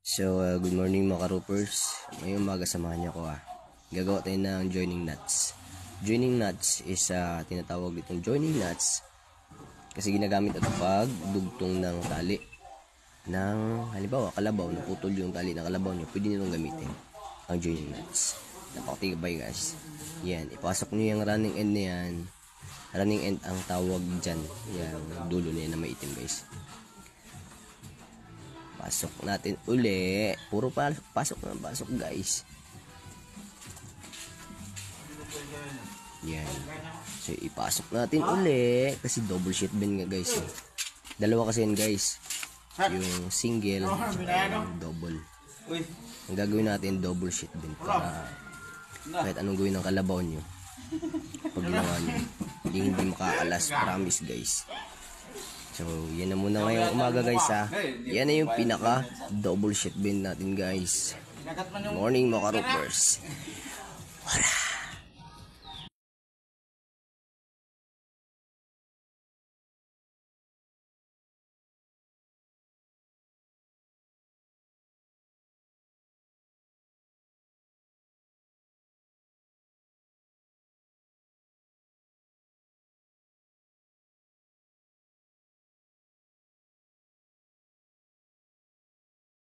Good morning mga ka-roopers. Ngayong umaga samahan niyo ako Gagawa tayo ng joining nuts. Joining nuts is tinatawag itong joining nuts kasi ginagamit ito pag dugtong ng tali ng halimbawa kalabaw, naputol yung tali ng kalabaw niyo, pwede niyo gamitin ang joining nuts. Napakatibay guys. Yan, ipasok niyo yung running end na yan. Running end ang tawag dyan. Yan, dulo na yan na may itim guys. Pasok natin uli. Puro pasok na pasok guys. Yan. So ipasok natin uli. Kasi double sheet bin nga guys. Dalawa kasi yan guys. Yung single yung double. Ang gagawin natin double sheet bin. Para kahit anong gawin ng kalabaw nyo, pag ginawa nyo, hindi makakalas. Promise guys. So, yan na muna ngayong umaga guys Yan na yung pinaka double sheet bin natin guys. Morning mga ka-roopers. Wala.